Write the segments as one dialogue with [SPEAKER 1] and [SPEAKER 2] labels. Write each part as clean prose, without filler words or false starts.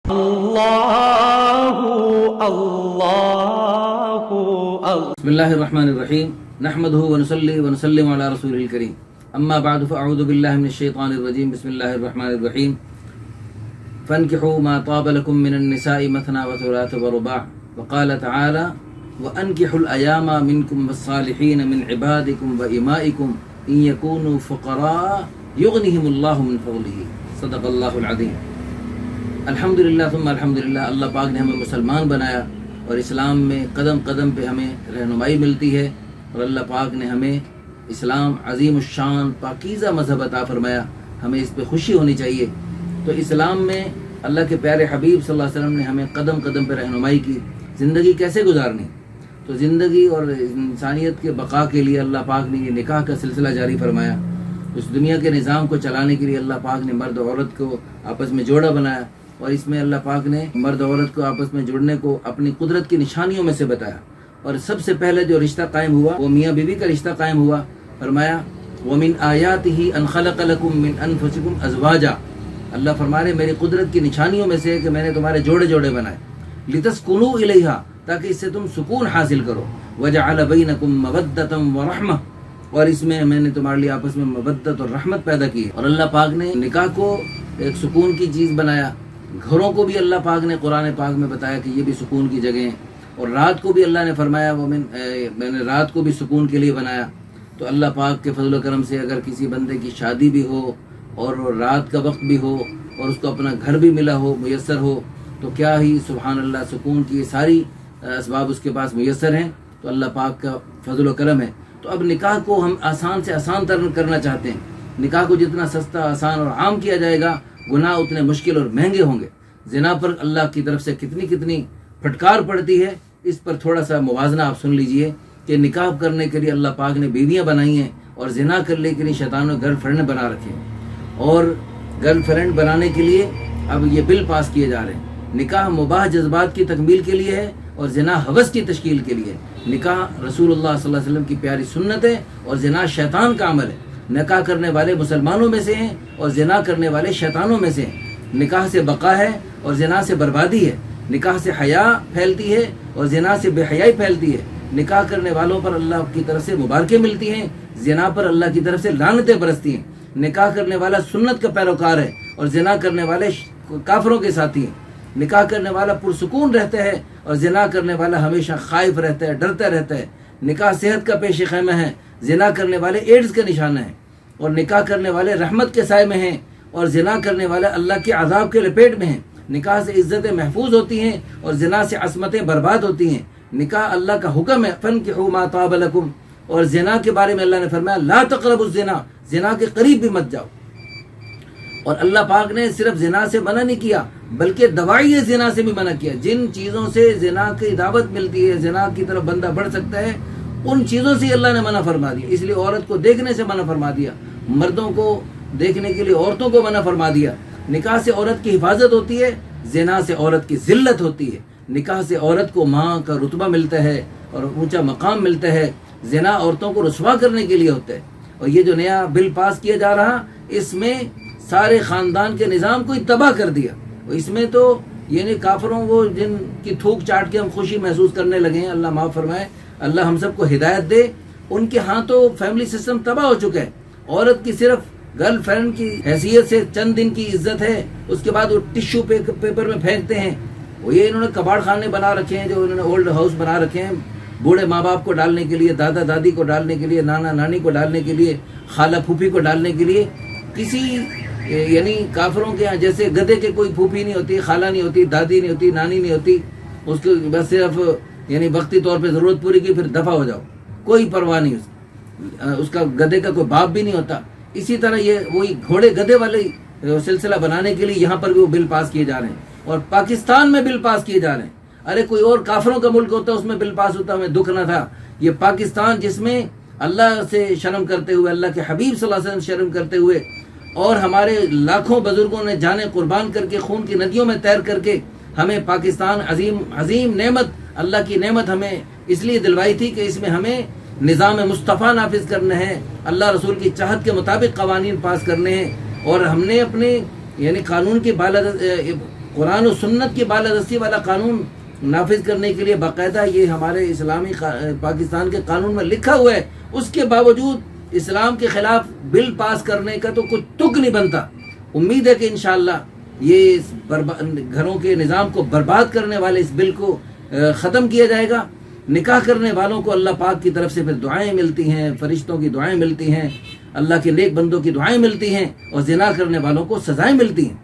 [SPEAKER 1] بسم اللہ الرحمن الرحیم نحمده ونصلی ونسلم علی رسول الکریم اما بعد فاعوذ باللہ من الشیطان الرجیم بسم اللہ الرحمن الرحیم فانکحوا ما طاب لكم من النساء مثنى وثلاث ورباع وقال تعالى وانکحوا الایام منکم والصالحین من عبادکم وامائکم ان یکونوا فقراء یغنہم اللہ من فضلہ صدق اللہ العظیم۔ الحمدللہ ثم الحمدللہ، اللہ پاک نے ہمیں مسلمان بنایا اور اسلام میں قدم قدم پہ ہمیں رہنمائی ملتی ہے، اور اللہ پاک نے ہمیں اسلام عظیم الشان پاکیزہ مذہب عطا فرمایا، ہمیں اس پہ خوشی ہونی چاہیے۔ تو اسلام میں اللہ کے پیارے حبیب صلی اللہ علیہ وسلم نے ہمیں قدم قدم پہ رہنمائی کی، زندگی کیسے گزارنی۔ تو زندگی اور انسانیت کے بقا کے لیے اللہ پاک نے یہ نکاح کا سلسلہ جاری فرمایا۔ اس دنیا کے نظام کو چلانے کے لیے اللہ پاک نے مرد و عورت کو آپس میں جوڑا بنایا، اور اس میں اللہ پاک نے مرد و عورت کو آپس میں جڑنے کو اپنی قدرت کی نشانیوں میں سے بتایا۔ اور سب سے پہلے جو رشتہ قائم ہوا وہ میاں بیوی کا رشتہ قائم ہوا۔ فرمایا وَمِنْ آيَاتِهِ أَنْ خَلَقَ لَكُم مِّنْ أَنفُسِكُمْ أَزْوَاجًا، اللہ فرما رہے میری قدرت کی نشانیوں میں سے کہ میں نے تمہارے جوڑے جوڑے بنائے، لِتَسْكُنُوا إِلَيْهَا، تاکہ اس سے تم سکون حاصل کرو، وَجَعَلَ بَيْنَكُم مَّوَدَّةً وَرَحْمَةً، اور اس میں نے تمہارے لیے آپس میں مودت اور رحمت پیدا کی۔ اور اللہ پاک نے نکاح کو ایک سکون کی چیز بنایا، گھروں کو بھی اللہ پاک نے قرآن پاک میں بتایا کہ یہ بھی سکون کی جگہ ہیں، اور رات کو بھی اللہ نے فرمایا میں نے رات کو بھی سکون کے لیے بنایا۔ تو اللہ پاک کے فضل و کرم سے اگر کسی بندے کی شادی بھی ہو اور رات کا وقت بھی ہو اور اس کو اپنا گھر بھی ملا ہو، میسر ہو، تو کیا ہی سبحان اللہ، سکون کی ساری اسباب اس کے پاس میسر ہیں، تو اللہ پاک کا فضل و کرم ہے۔ تو اب نکاح کو ہم آسان سے آسان تر کرنا چاہتے ہیں۔ نکاح کو جتنا سستا، آسان اور عام کیا جائے گا، گناہ اتنے مشکل اور مہنگے ہوں گے۔ زنا پر اللہ کی طرف سے کتنی پھٹکار پڑتی ہے، اس پر تھوڑا سا موازنہ آپ سن لیجئے کہ نکاح کرنے کے لیے اللہ پاک نے بیویاں بنائی ہیں، اور زنا کرنے کے لیے شیطان نے گرل فرینڈ بنا رکھے ہیں، اور گرل فرینڈ بنانے کے لیے اب یہ بل پاس کیے جا رہے ہیں۔ نکاح مباح جذبات کی تکمیل کے لیے ہے، اور زنا ہوس کی تشکیل کے لیے۔ نکاح رسول اللہ صلی اللہ علیہ وسلم کی پیاری سنت ہے، اور زنا شیطان کا عمل ہے۔ نکاح کرنے والے مسلمانوں میں سے ہیں، اور زنا کرنے والے شیطانوں میں سے ہیں۔ نکاح سے بقا ہے اور زنا سے بربادی ہے۔ نکاح سے حیا پھیلتی ہے اور زنا سے بے حیائی پھیلتی ہے۔ نکاح کرنے والوں پر اللہ کی طرف سے مبارکیں ملتی ہیں، زنا پر اللہ کی طرف سے لعنتیں برستی ہیں۔ نکاح کرنے والا سنت کا پیروکار ہے، اور زنا کرنے والے کافروں کے ساتھی ہیں۔ نکاح کرنے والا پرسکون رہتا ہے، اور زنا کرنے والا ہمیشہ خائف رہتا ہے، ڈرتا رہتا ہے۔ نکاح صحت کا پیش خیمہ ہے، زنا کرنے والے ایڈز کا نشانہ ہے۔ اور نکاح کرنے والے رحمت کے سائے میں ہیں، اور زنا کرنے والے اللہ کے عذاب کے لپیٹ میں ہیں۔ نکاح سے عزتیں محفوظ ہوتی ہیں، اور زنا سے عصمتیں برباد ہوتی ہیں۔ نکاح اللہ کا حکم ہے، فَانْكِحُوا مَا طَابَ لَكُمْ، اور زنا کے بارے میں اللہ نے فرمایا لَا تَقْرَبُوا الزِّنَا، زنا کے قریب بھی مت جاؤ۔ اور اللہ پاک نے صرف زنا سے منع نہیں کیا، بلکہ دواعی زنا سے بھی منع کیا۔ جن چیزوں سے زنا کی دعوت ملتی ہے، زنا کی طرف بندہ بڑھ سکتا ہے، ان چیزوں سے اللہ نے منع فرما دیا۔ اس لیے عورت کو دیکھنے سے منع فرما دیا، مردوں کو دیکھنے کے لیے عورتوں کو منع فرما دیا۔ نکاح سے عورت کی حفاظت ہوتی ہے، زنا سے عورت کی ذلت ہوتی ہے۔ نکاح سے عورت کو ماں کا رتبہ ملتا ہے اور اونچا مقام ملتا ہے۔ زنا عورتوں کو رسوا کرنے کے لیے ہوتا ہے۔ اور یہ جو نیا بل پاس کیا جا رہا، اس میں سارے خاندان کے نظام کو تباہ کر دیا۔ اس میں تو یعنی کافروں کو جن کی تھوک چاٹ کے ہم خوشی محسوس کرنے لگے ہیں، اللہ معاف فرمائے، اللہ ہم سب کو ہدایت دے، ان کے ہاں تو فیملی سسٹم تباہ ہو چکا ہے۔ عورت کی صرف گرل فرینڈ کی حیثیت سے چند دن کی عزت ہے، اس کے بعد وہ ٹشو پیپر میں پھینکتے ہیں۔ وہ یہ انہوں نے کباڑ خانے بنا رکھے ہیں، جو انہوں نے اولڈ ہاؤس بنا رکھے ہیں، بوڑھے ماں باپ کو ڈالنے کے لیے، دادا دادی کو ڈالنے کے لیے، نانا نانی کو ڈالنے کے لیے، خالہ پھوپھی کو ڈالنے کے لیے۔ کسی یعنی کافروں کے یہاں جیسے گدھے کے کوئی پھوپھی نہیں ہوتی، خالہ نہیں ہوتی، دادی نہیں ہوتی، نانی نہیں ہوتی، اس کو بس صرف یعنی وقتی طور پہ ضرورت پوری کی، پھر دفع ہو جاؤ، کوئی پرواہ نہیں اس کا گدھے کا کوئی باپ بھی نہیں ہوتا۔ اسی طرح یہ وہی گھوڑے گدھے والے سلسلہ بنانے کے لیے یہاں پر بھی وہ بل پاس کیے جا رہے ہیں، اور پاکستان میں بل پاس کیے جا رہے ہیں۔ ارے کوئی اور کافروں کا ملک ہوتا اس میں بل پاس ہوتا، ہمیں دکھ نہ تھا۔ یہ پاکستان جس میں اللہ سے شرم کرتے ہوئے، اللہ کے حبیب صلی اللہ علیہ وسلم سے شرم کرتے ہوئے، اور ہمارے لاکھوں بزرگوں نے جانیں قربان کر کے، خون کی ندیوں میں تیر کر کے ہمیں پاکستان عظیم نعمت، اللہ کی نعمت ہمیں اس لیے دلوائی تھی کہ اس میں ہمیں نظام مصطفیٰ نافذ کرنا ہے، اللہ رسول کی چاہت کے مطابق قوانین پاس کرنے ہیں، اور ہم نے اپنے یعنی قانون کی قرآن و سنت کی بالادستی والا قانون نافذ کرنے کے لیے باقاعدہ یہ ہمارے اسلامی پاکستان کے قانون میں لکھا ہوا ہے، اس کے باوجود اسلام کے خلاف بل پاس کرنے کا تو کچھ تک نہیں بنتا۔ امید ہے کہ انشاءاللہ یہ گھروں کے نظام کو برباد کرنے والے اس بل کو ختم کیا جائے گا۔ نکاح کرنے والوں کو اللہ پاک کی طرف سے پھر دعائیں ملتی ہیں، فرشتوں کی دعائیں ملتی ہیں، اللہ کے نیک بندوں کی دعائیں ملتی ہیں، اور زنا کرنے والوں کو سزائیں ملتی ہیں۔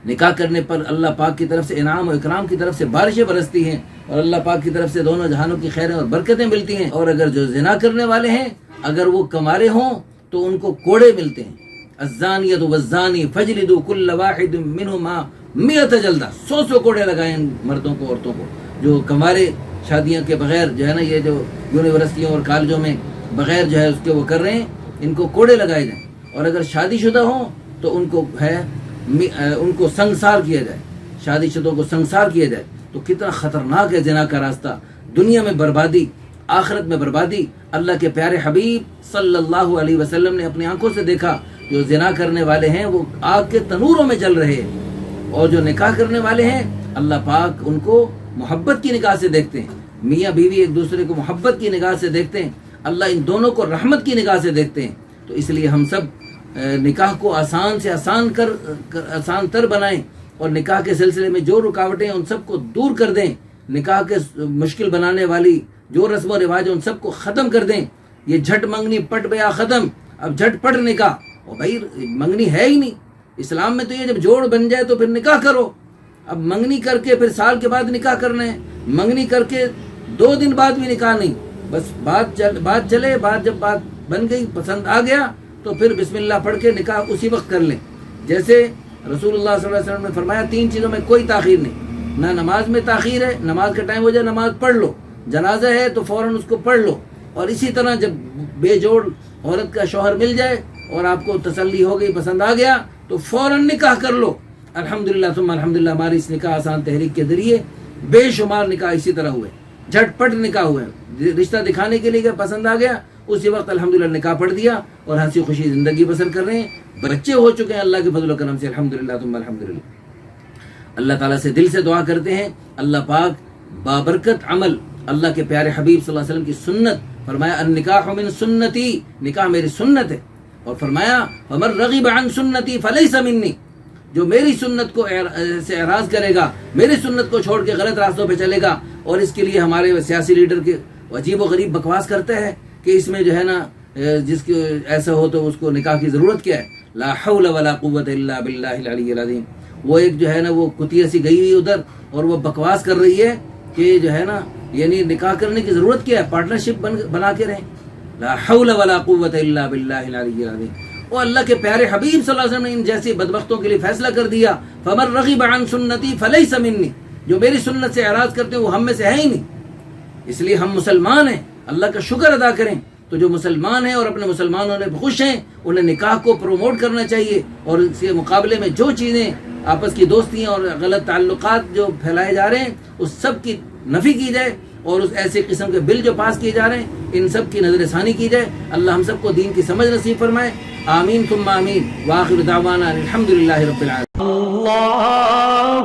[SPEAKER 1] نکاح کرنے پر اللہ پاک کی طرف سے انعام و اکرام کی طرف سے بارشیں برستی ہیں، اور اللہ پاک کی طرف سے دونوں جہانوں کی خیریں اور برکتیں ملتی ہیں۔ اور اگر جو زنا کرنے والے ہیں اگر وہ کنوارے ہوں تو ان کو کوڑے ملتے ہیں۔ الزانیۃ والزانی فجلدوا کل واحد منہما 100 جلدہ، 100 کوڑے لگائیں ان مردوں کو عورتوں کو جو کنوارے شادیاں کے بغیر جو ہے نا یہ جو یونیورسٹیوں اور کالجوں میں بغیر جو ہے اس کے وہ کر رہے ہیں، ان کو کوڑے لگائے جائیں۔ اور اگر شادی شدہ ہوں تو ان کو ہے ان کو سنگسار کیا جائے، شادی شدوں کو سنگسار کیا جائے۔ تو کتنا خطرناک ہے زنا کا راستہ، دنیا میں بربادی، آخرت میں بربادی۔ اللہ کے پیارے حبیب صلی اللہ علیہ وسلم نے اپنی آنکھوں سے دیکھا جو زنا کرنے والے ہیں وہ آگ کے تنوروں میں جل رہے ہیں، اور جو نکاح کرنے والے ہیں اللہ پاک ان کو محبت کی نگاہ سے دیکھتے ہیں۔ میاں بیوی ایک دوسرے کو محبت کی نگاہ سے دیکھتے ہیں، اللہ ان دونوں کو رحمت کی نگاہ سے دیکھتے ہیں۔ تو اس لیے ہم سب نکاح کو آسان سے آسان تر بنائیں، اور نکاح کے سلسلے میں جو رکاوٹیں ہیں ان سب کو دور کر دیں، نکاح کے مشکل بنانے والی جو رسم و رواج ہیں ان سب کو ختم کر دیں۔ یہ جھٹ منگنی پٹ بیا ختم، اب جھٹ پٹ نکاح، اور بھائی منگنی ہے ہی نہیں اسلام میں، تو یہ جب جوڑ بن جائے تو پھر نکاح کرو۔ اب منگنی کر کے پھر سال کے بعد نکاح کرنا ہے، منگنی کر کے 2 دن بعد بھی نکاح نہیں، بس بات چلے، جب بات بن گئی پسند آ گیا تو پھر بسم اللہ پڑھ کے نکاح اسی وقت کر لیں۔ جیسے رسول اللہ صلی اللہ علیہ وسلم نے فرمایا 3 چیزوں میں کوئی تاخیر نہیں، نہ نماز میں تاخیر ہے، نماز کا ٹائم ہو جائے نماز پڑھ لو، جنازہ ہے تو فوراً اس کو پڑھ لو، اور اسی طرح جب بے جوڑ عورت کا شوہر مل جائے اور آپ کو تسلی ہو گئی پسند آ گیا تو فوراً نکاح کر لو۔ الحمدللہ ثم الحمدللہ ہماری اس نکاح آسان تحریک کے ذریعے بے شمار نکاح اسی طرح ہوئے، جھٹ پٹ نکاح ہوئے، رشتہ دکھانے کے لیے پسند آ گیا اسی وقت الحمدللہ نکاح پڑھ دیا اور ہنسی خوشی زندگی بسر کر رہے ہیں، بچے ہو چکے ہیں اللہ کے فضل و کرم سے، الحمدللہ ثم الحمدللہ۔ اللہ تعالیٰ سے دل سے دعا کرتے ہیں اللہ پاک بابرکت عمل، اللہ کے پیارے حبیب صلی اللہ علیہ وسلم کی سنت، فرمایا النکاح من سنتی، نکاح میری سنت ہے، اور فرمایا فمن رغب عن سنتی فلیس منی، جو میری سنت کو سے اعراض کرے گا، میری سنت کو چھوڑ کے غلط راستوں پہ چلے گا، اور اس کے لیے ہمارے سیاسی لیڈر کے عجیب و غریب بکواس کرتے ہیں کہ اس میں جو ہے نا جس کے ایسا ہو تو اس کو نکاح کی ضرورت کیا ہے، لا حول ولا قوت الا باللہ العلی العظیم۔ وہ ایک جو ہے نا وہ کتیا سی گئی ہوئی ادھر اور وہ بکواس کر رہی ہے کہ جو ہے نا یعنی نکاح کرنے کی ضرورت کیا ہے، پارٹنرشپ بنا کے رہیں، لا حول ولا قوت الا باللہ العلی العظیم۔ وہ اللہ کے پیارے حبیب صلی اللہ علیہ وسلم نے ان جیسے بدبختوں کے لیے فیصلہ کر دیا فمن رغب عن سنتی فلیس منی، جو میری سنت سے اعراض کرتے ہیں وہ ہم میں سے ہے ہی نہیں۔ اس لیے ہم مسلمان ہیں، اللہ کا شکر ادا کریں۔ تو جو مسلمان ہیں اور اپنے مسلمانوں نے خوش ہیں انہیں نکاح کو پروموٹ کرنا چاہیے، اور اس کے مقابلے میں جو چیزیں آپس کی دوستیاں اور غلط تعلقات جو پھیلائے جا رہے ہیں اس سب کی نفی کی جائے، اور اس ایسے قسم کے بل جو پاس کیے جا رہے ہیں ان سب کی نظر ثانی کی جائے۔ اللہ ہم سب کو دین کی سمجھ نصیب فرمائے، آمین ثم آمین، وآخر دعوانا الحمدللہ رب العالمین۔
[SPEAKER 2] اللہ